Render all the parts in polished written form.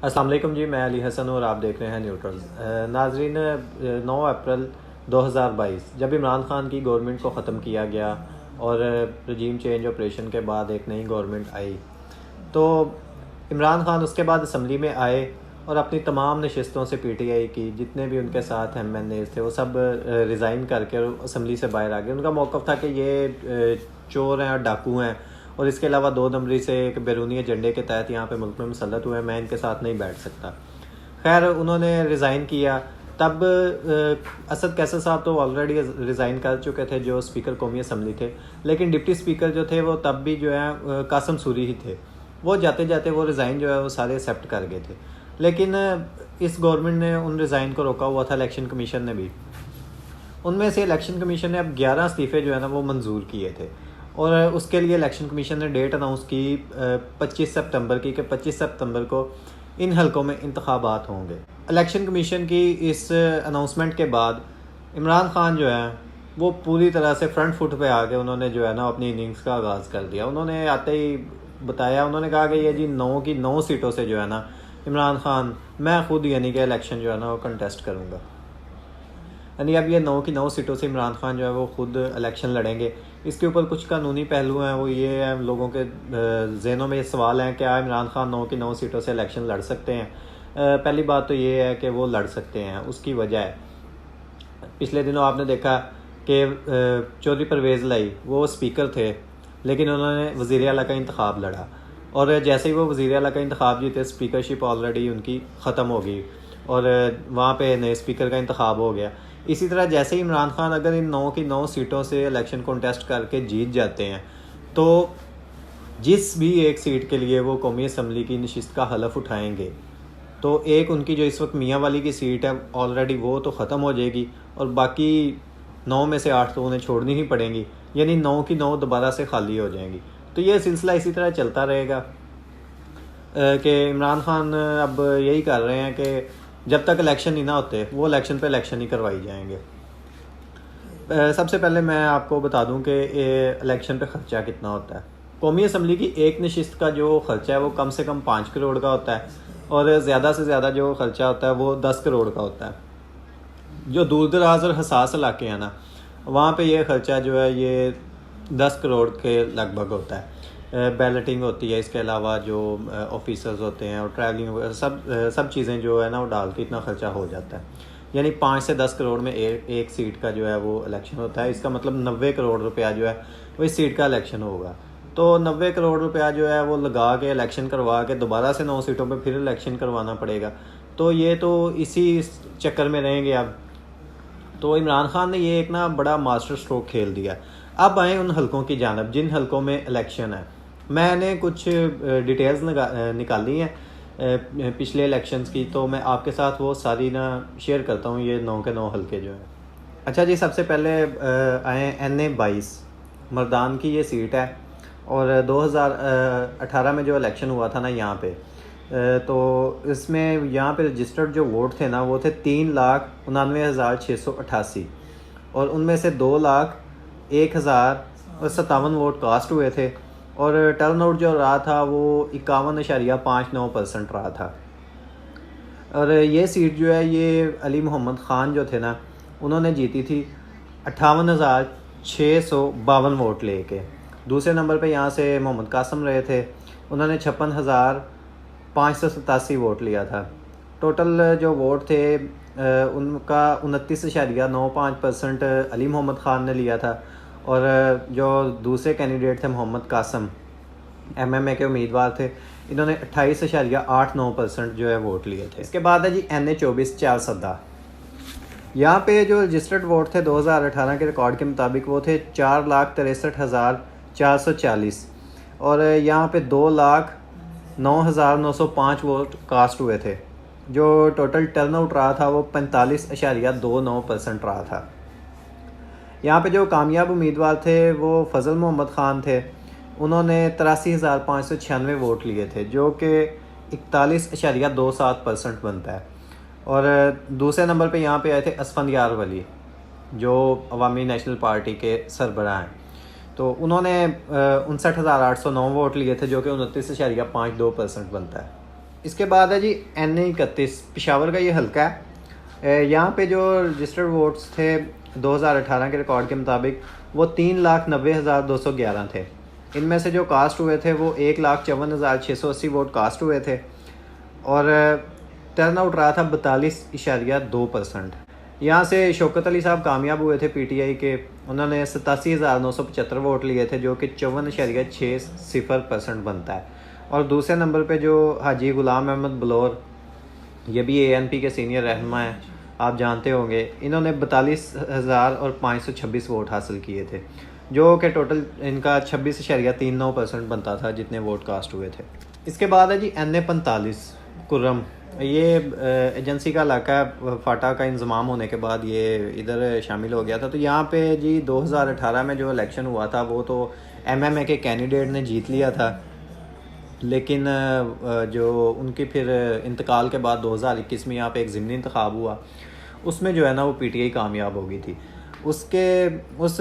अस्सलाम वालेकुम जी, मैं अली हसन और आप देख रहे हैं न्यूट्रल्स। नाजरीन, 9 अप्रैल 2022 जब इमरान खान की गवर्नमेंट को ख़त्म किया गया और रजीम चेंज ऑपरेशन के बाद एक नई गवर्नमेंट आई, तो इमरान खान उसके बाद असम्बली में आए और अपनी तमाम नशस्तों से पीटीआई की जितने भी उनके साथ MNAs थे वो सब रिज़ाइन करके असम्बली से बाहर आ गए। उनका मौक़िफ़ था कि ये चोर हैं और डाकू हैं और इसके अलावा 2 नंबरी से एक बैरूनी एजेंडे के तहत यहाँ पे मुल्क में मुसल्लत हुए हैं, मैं इनके साथ नहीं बैठ सकता। खैर, उन्होंने रिज़ाइन किया। तब असद कैसर साहब तो ऑलरेडी रिज़ाइन कर चुके थे, जो स्पीकर कौमी असम्बली थे, लेकिन डिप्टी स्पीकर जो थे वो तब भी जो है कासम सूरी ही थे। वो जाते जाते वो रिज़ाइन जो है वो सारे एक्सेप्ट कर गए थे, लेकिन इस गवर्नमेंट ने उन रिज़ाइन को रोका हुआ था, इलेक्शन कमीशन ने भी। उनमें से इलेक्शन कमीशन ने अब 11 इस्तीफ़े जो है ना वो मंजूर किए थे और उसके लिए इलेक्शन कमीशन ने डेट अनाउंस की 25 सितंबर की, कि 25 सितंबर को इन हलकों में इंतखाबात होंगे। इलेक्शन कमीशन की इस अनाउंसमेंट के बाद इमरान खान जो है वो पूरी तरह से फ्रंट फुट पे आ गए। उन्होंने जो है ना अपनी इनिंग्स का आगाज़ कर दिया। उन्होंने आते ही बताया, उन्होंने कहा कि ये जी 9 की 9 सीटों से जो है ना इमरान खान, मैं खुद यानी कि इलेक्शन जो है ना वो कंटेस्ट करूँगा। यानी अब ये 9 की 9 सीटों से इमरान खान जो है वो खुद इलेक्शन लड़ेंगे। इसके ऊपर कुछ कानूनी पहलू हैं, वो ये है, लोगों के जहनों में ये सवाल हैं, क्या इमरान खान 9 की 9 सीटों से इलेक्शन लड़ सकते हैं। पहली बात तो ये है कि वो लड़ सकते हैं। उसकी वजह है, पिछले दिनों आपने देखा कि चौधरी परवेज़ लाई वो स्पीकर थे, लेकिन उन्होंने वज़ीर आला का इंतखाब लड़ा और जैसे ही वो वज़ीर आला का इंतखाब जीते, स्पीकरशिप ऑलरेडी उनकी ख़त्म हो गई और वहाँ पे नए स्पीकर का इंतखाब हो गया। इसी तरह जैसे ही इमरान खान अगर इन 9 की 9 सीटों से इलेक्शन कॉन्टेस्ट करके जीत जाते हैं, तो जिस भी एक सीट के लिए वो कौमी असम्बली की नशिस्त का हलफ उठाएंगे, तो एक उनकी जो इस वक्त मियाँ वाली की सीट है ऑलरेडी वो तो ख़त्म हो जाएगी और बाकी 9 में से 8 तो उन्हें छोड़नी ही पड़ेंगी, यानी 9 की 9 दोबारा से खाली हो जाएंगी। तो ये सिलसिला इसी तरह चलता रहेगा कि इमरान खान अब यही कर रहे हैं कि जब तक इलेक्शन ही ना होते वो इलेक्शन पे इलेक्शन ही करवाई जाएंगे। सबसे पहले मैं आपको बता दूं कि इलेक्शन पे ख़र्चा कितना होता है। कौमी असम्बली की एक नशिस्त का जो ख़र्चा है वो कम से कम 5 करोड़ का होता है और ज़्यादा से ज़्यादा जो ख़र्चा होता है वो 10 करोड़ का होता है। जो दूर दराज और हसास इलाके हैं ना, वहाँ पे ये ख़र्चा जो है ये 10 करोड़ के लगभग होता है। बैलेटिंग होती है, इसके अलावा जो ऑफिसर्स होते हैं और ट्रैवलिंग, सब चीज़ें जो है ना वो डाल के इतना ख़र्चा हो जाता है। यानी 5 से 10 करोड़ में एक सीट का जो है वो इलेक्शन होता है। इसका मतलब 90 करोड़ रुपया जो है वो इस सीट का इलेक्शन होगा। तो 90 करोड़ रुपया जो है वो लगा के इलेक्शन करवा के दोबारा से 9 सीटों पर फिर इलेक्शन करवाना पड़ेगा। तो ये तो इसी चक्कर में रहेंगे अब। तो इमरान खान ने ये एक ना बड़ा मास्टर स्ट्रोक खेल दिया। अब आए उन हलकों की जानब जिन हलकों में इलेक्शन है। मैंने कुछ डिटेल्स निकाली हैं पिछले इलेक्शंस की, तो मैं आपके साथ वो सारी ना शेयर करता हूँ, ये 9 के 9 हलके जो हैं। अच्छा जी, सबसे पहले आए NA 22 मर्दान की ये सीट है और 2018 में जो इलेक्शन हुआ था ना यहाँ पे, तो इसमें यहाँ पे रजिस्टर्ड जो वोट थे ना वो थे 3,99,688 और उनमें से 2,01,057 वोट कास्ट हुए थे और टर्नआउट जो रहा था वो 51.59% रहा था। और ये सीट जो है ये अली मोहम्मद ख़ान जो थे ना उन्होंने जीती थी 58,652 वोट लेके। दूसरे नंबर पे यहाँ से मोहम्मद कासम रहे थे, उन्होंने 56,587 वोट लिया था। टोटल जो वोट थे उनका 29.95% अली मोहम्मद ख़ान ने लिया था और जो दूसरे कैंडिडेट थे मोहम्मद कासम MMA के उम्मीदवार थे, इन्होंने 28.89% जो है वोट लिए थे। इसके बाद है जी NA 24 चार सद्दा। यहाँ पे जो रजिस्टर्ड वोट थे 2018 के रिकॉर्ड के मुताबिक वो थे 4,63,440 और यहाँ पे 2,09,905 वोट कास्ट हुए थे। जो टोटल टर्नआउट रहा था वो 45.29% रहा था। यहाँ पे जो कामयाब उम्मीदवार थे वो फजल मोहम्मद ख़ान थे, उन्होंने 83,596 वोट लिए थे जो कि 41.27% बनता है। और दूसरे नंबर पे यहाँ पे आए थे असफंदियार वली जो अवामी नेशनल पार्टी के सरबराह हैं, तो उन्होंने 59,809 वोट लिए थे जो कि 29.52% बनता है। इसके बाद है जी NA31 पेशावर का ये हल्का है। यहाँ पे जो रजिस्टर्ड वोट्स थे 2018 के रिकॉर्ड के मुताबिक वो 3,90,211 थे। इनमें से जो कास्ट हुए थे वो 1,54,680 वोट कास्ट हुए थे और टर्न आउट रहा था 42.2%। यहाँ से शौकत अली साहब कामयाब हुए थे PTI के। उन्होंने 87,975 वोट लिए थे जो कि 54.60% बनता है। और दूसरे नंबर पे जो हाजी गुलाम अहमद बलोर, ये भी ANP के सीनियर रहनुमा हैं, आप जानते होंगे, इन्होंने 42,526 वोट हासिल किए थे जो कि टोटल इनका 26.39% बनता था जितने वोट कास्ट हुए थे। इसके बाद है जी NA45 कुर्रम। ये एजेंसी का इलाका है, फाटा का इंजमाम होने के बाद ये इधर शामिल हो गया था। तो यहाँ पे जी 2018 में जो इलेक्शन हुआ था वो तो MMA के कैंडिडेट ने जीत लिया था, लेकिन जो उनकी फिर इंतकाल के बाद 2021 में यहाँ पे एक ज़िमनी इंतखाब हुआ, उसमें जो है ना वो PTI कामयाब हो गई थी। उस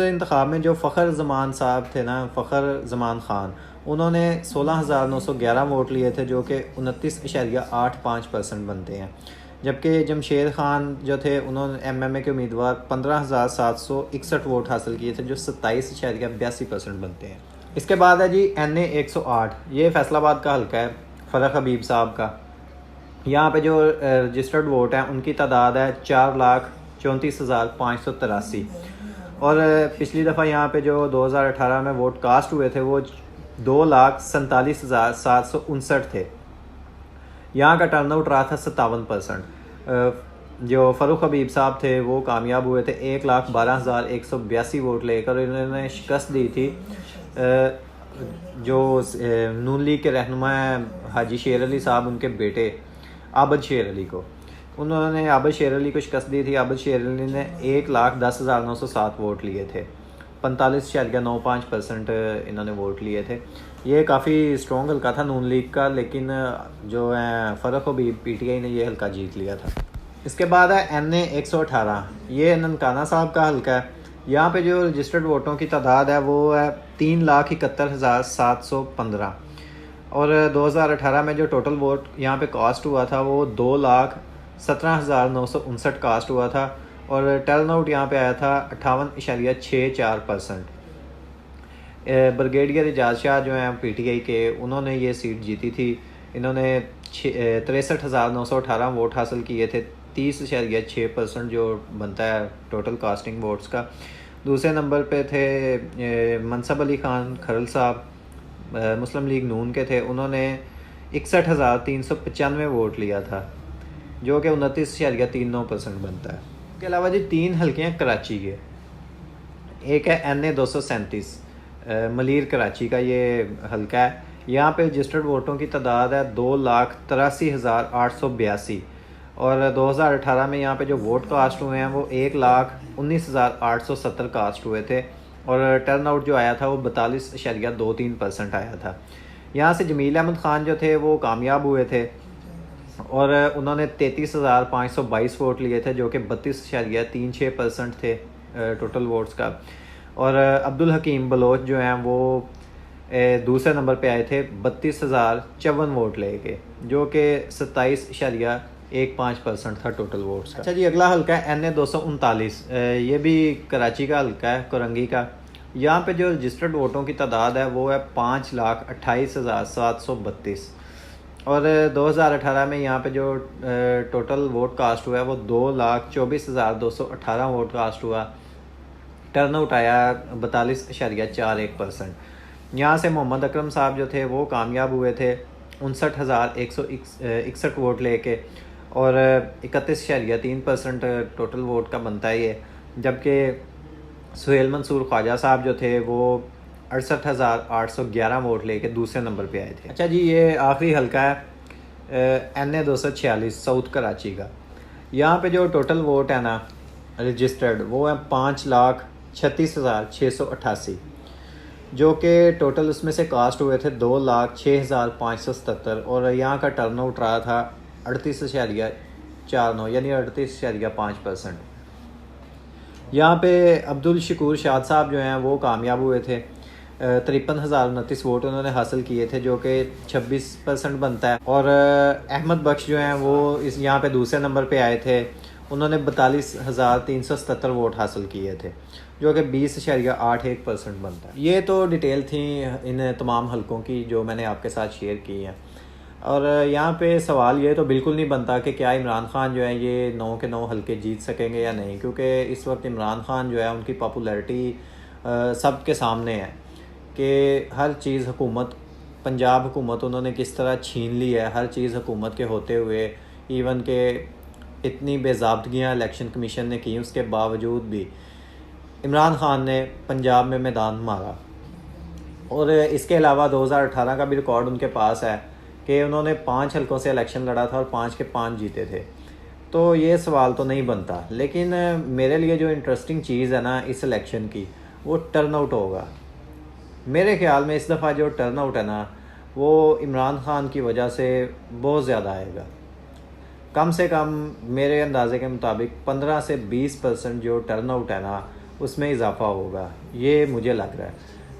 इंतखाब में जो फ़खर ज़मान साहब थे ना, फ़खर ज़मान ख़ान, उन्होंने 16,911 वोट लिए थे जो कि 29.85% बनते हैं। जबकि जमशेद खान जो थे उन्होंने MMA के उम्मीदवार 15,761 वोट हासिल किए थे जो 27.82% बनते हैं। इसके बाद है जी NA108, ये फैसलाबाद का हल्का है, फ़रख हबीब साहब का। यहाँ पे जो रजिस्टर्ड वोट हैं उनकी तादाद है 4,34,583 और पिछली दफ़ा यहाँ पे जो 2018 में वोट कास्ट हुए थे वो 2,47,759 थे। यहाँ का टर्नआउट रहा था 57%। जो फ़रूख हबीब साहब थे वो कामयाब हुए थे 1,12,182 वोट लेकर। इन्होंने शिकस्त दी थी जो नून लीग के रहनुमा हाजी शेर अली साहब, उनके बेटे आबद शेर अली को। उन्होंने आबद शेर अली को शिकस्त दी थी। आबद शेर अली ने 1,10,907 वोट लिए थे, 45.95% इन्होंने वोट लिए थे। ये काफ़ी स्ट्रॉन्ग हल्का था नून लीग का, लेकिन जो है फ़रख हबीब PTI ने ये हल्का जीत लिया था। इसके बाद है NA118, ये ननकाना साहब का हल्का है। यहाँ पे जो रजिस्टर्ड वोटों की तादाद है वो है 3,71,715 और 2018 में जो टोटल वोट यहाँ पे कास्ट हुआ था वो 2,17,959 कास्ट हुआ था और टर्न आउट यहाँ पे आया था 58.64%। ब्रिगेडियर एजाज शाह जो हैं PTI के, उन्होंने ये सीट जीती थी। इन्होंने 63,918 वोट हासिल किए थे, 30.6% जो बनता है टोटल कास्टिंग वोट्स का। दूसरे नंबर पे थे मनसब अली ख़ान खरल साहब, मुस्लिम लीग नून के थे। उन्होंने 61,395 वोट लिया था जो कि 29.39% बनता है। इसके अलावा जी 3 हल्के हैं कराची के। एक है NA237 मलीर कराची का ये हल्का है। यहाँ पे रजिस्टर्ड वोटों की तादाद है 2,83,882 और 2018 में यहाँ पे जो वोट कास्ट हुए हैं वो 1,19,870 कास्ट हुए थे और टर्न आउट जो आया था वो 42.23% आया था। यहाँ से जमील अहमद ख़ान जो थे वो कामयाब हुए थे और उन्होंने 33,522 वोट लिए थे जो कि 32.36% थे टोटल वोट्स का। और अब्दुल हकीम बलोच जो हैं वो दूसरे नंबर पे आए थे 32,054 वोट लेके जो कि 27.15% था टोटल वोट्स का। अच्छा जी, अगला हल्का है NA239, ये भी कराची का हल्का है, कोरंगी का। यहाँ पे जो रजिस्टर्ड वोटों की तादाद है वो है 5,28,732 और 2018 में यहाँ पे जो टोटल वोट कास्ट हुआ है वो 2,24,218 वोट कास्ट हुआ। टर्न आउट आया 42.41%। यहाँ से मोहम्मद अकरम साहब जो थे वो कामयाब हुए थे 59,161 वोट लेके और 31.3% टोटल वोट का बनता है ये। जबकि सुहेल मंसूर ख्वाजा साहब जो थे वो 68,811 वोट लेके दूसरे नंबर पे आए थे। अच्छा जी, ये आखिरी हल्का है NA246 साउथ कराची का। यहाँ पे जो टोटल वोट है ना रजिस्टर्ड वो है 5,36,688 जो कि टोटल उसमें से कास्ट हुए थे 2,06,577 और यहाँ का टर्न आउट रहा था 38.49 यानी 38.5%। यहाँ पे अब्दुल शकूर शाद साहब जो हैं वो कामयाब हुए थे 53,029 वोट उन्होंने हासिल किए थे, जो कि 26% बनता है। और अहमद बख्श जो हैं वो इस यहाँ पे दूसरे नंबर पे आए थे, उन्होंने 42,377 वोट हासिल किए थे, जो कि 20.81% बनता है। ये तो डिटेल थी इन तमाम हलकों की जो मैंने आपके साथ शेयर की हैं। और यहाँ पे सवाल ये तो बिल्कुल नहीं बनता कि क्या इमरान खान जो है ये 9 के 9 हलके जीत सकेंगे या नहीं, क्योंकि इस वक्त इमरान खान जो है उनकी पॉपुलैरिटी सब के सामने है कि हर चीज़ हुकूमत, पंजाब हुकूमत उन्होंने किस तरह छीन ली है, हर चीज़ हुकूमत के होते हुए। इवन के इतनी बेज़ाब्तगियाँ इलेक्शन कमीशन ने की, उसके बावजूद भी इमरान खान ने पंजाब में मैदान मारा। और इसके अलावा 2018 का भी रिकॉर्ड उनके पास है कि उन्होंने 5 हलकों से इलेक्शन लड़ा था और 5 के 5 जीते थे। तो ये सवाल तो नहीं बनता। लेकिन मेरे लिए जो इंटरेस्टिंग चीज़ है ना इस इलेक्शन की, वो टर्न आउट होगा। मेरे ख्याल में इस दफ़ा जो टर्न आउट है ना, वो इमरान खान की वजह से बहुत ज़्यादा आएगा। कम से कम मेरे अंदाज़े के मुताबिक 15 से 20% जो टर्न आउट है ना, उसमें इजाफा होगा, ये मुझे लग रहा है।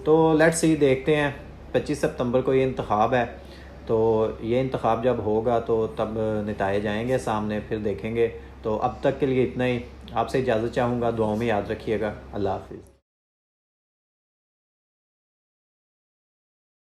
तो लेट्स सी, देखते हैं। 25 सितंबर को ये इंतखाब है, तो ये इंतखाब जब होगा तो तब नताए जाएंगे सामने, फिर देखेंगे। तो अब तक के लिए इतना ही। आपसे इजाज़त चाहूँगा, दुआओं में याद रखिएगा। अल्लाह हाफिज़।